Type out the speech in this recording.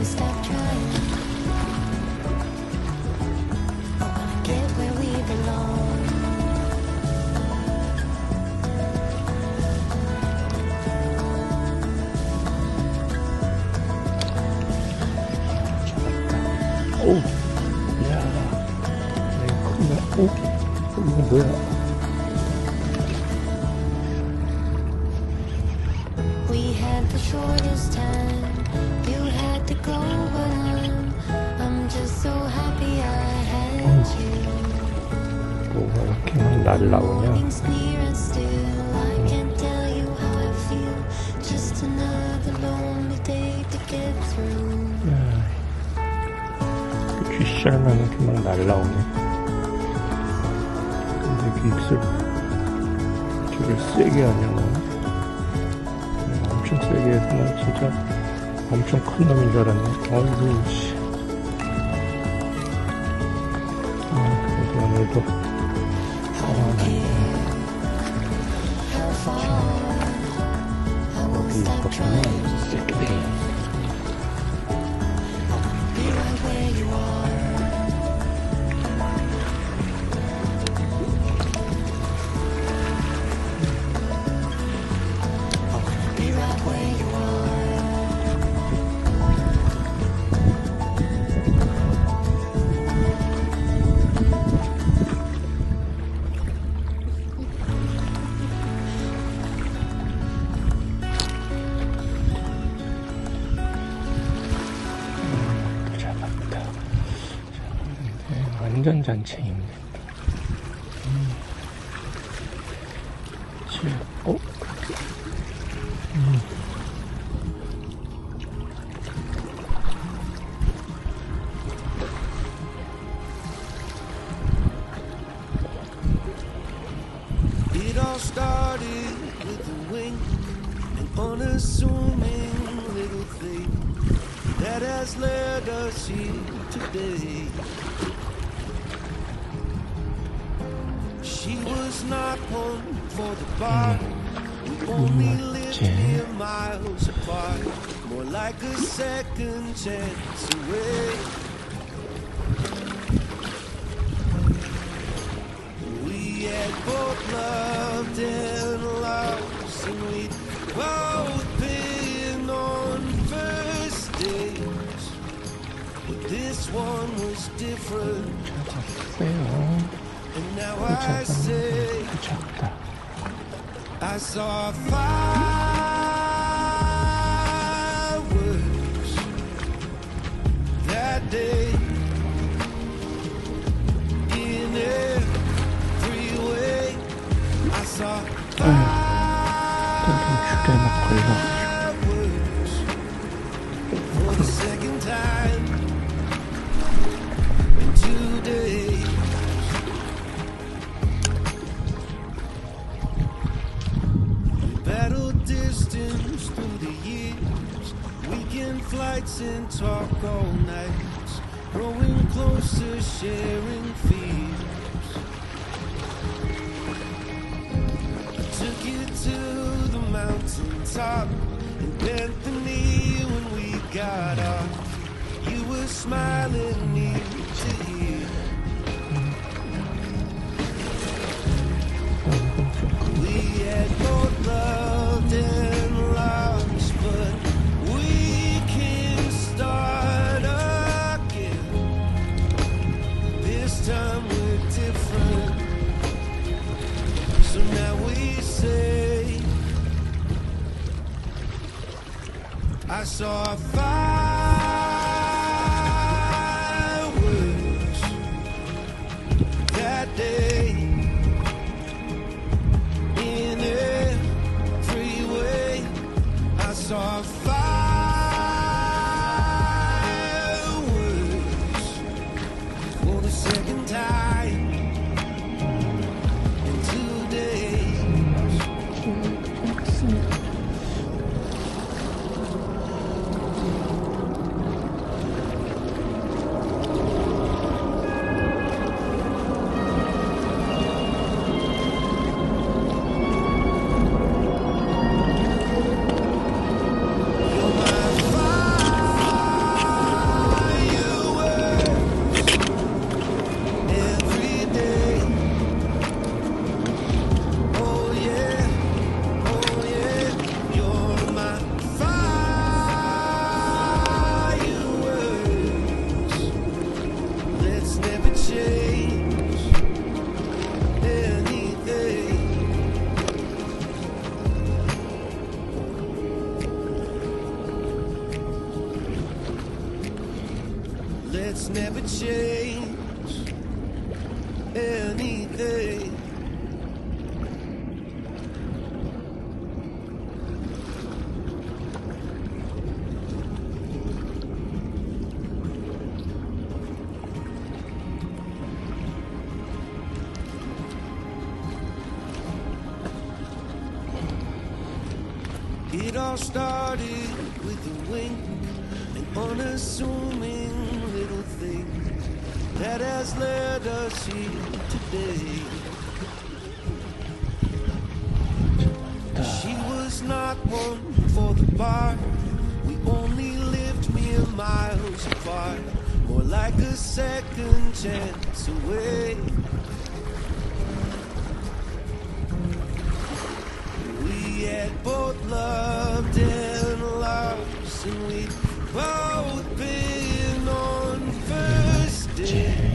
stop trying. I wanna get where we belong. 오, 이야, 이거 큰데? 오, 이거 뭐야? We had the shortest time. You had to go, but I'm just so happy I had you. 뭐가 이렇게 막 날라오냐? Mornings near and still I can't tell you how I feel. Just another lonely day to get through. 쥐씨알만 이렇게 막 날라오네. 근데 그 입술 저를 세게 하냐고. 엄청 세게 해서 진짜 엄청 큰 놈인 줄 알았네. 어이구 씨. 그래도 오늘도 여기 있었구나. 새끼들이. 완전 잔챙입니다. 어? It all started with a wink, an unassuming little thing that has led us here today. She was not one for the bar. We only lived mere miles apart, more like a second chance away. We had both loved and lost, and we'd both been on first dates, but this one was different. And now I say, I saw fireworks that day in every way. I saw fireworks for the second time in 2 days. Distance through the years, weekend flights and talk all nights, growing closer, sharing fears. I took you to the mountaintop and bent the knee when we got off. You were smiling ear to ear. We had both loved and lost, but we can start again. This time we're different, so now we say, I saw fireworks let's never change anything. It all started with a wink, an unassuming little thing that has led us here today. She was not one for the bar. We only lived mere miles apart, more like a second chance away. We had both loved and lost, and we both been on first date.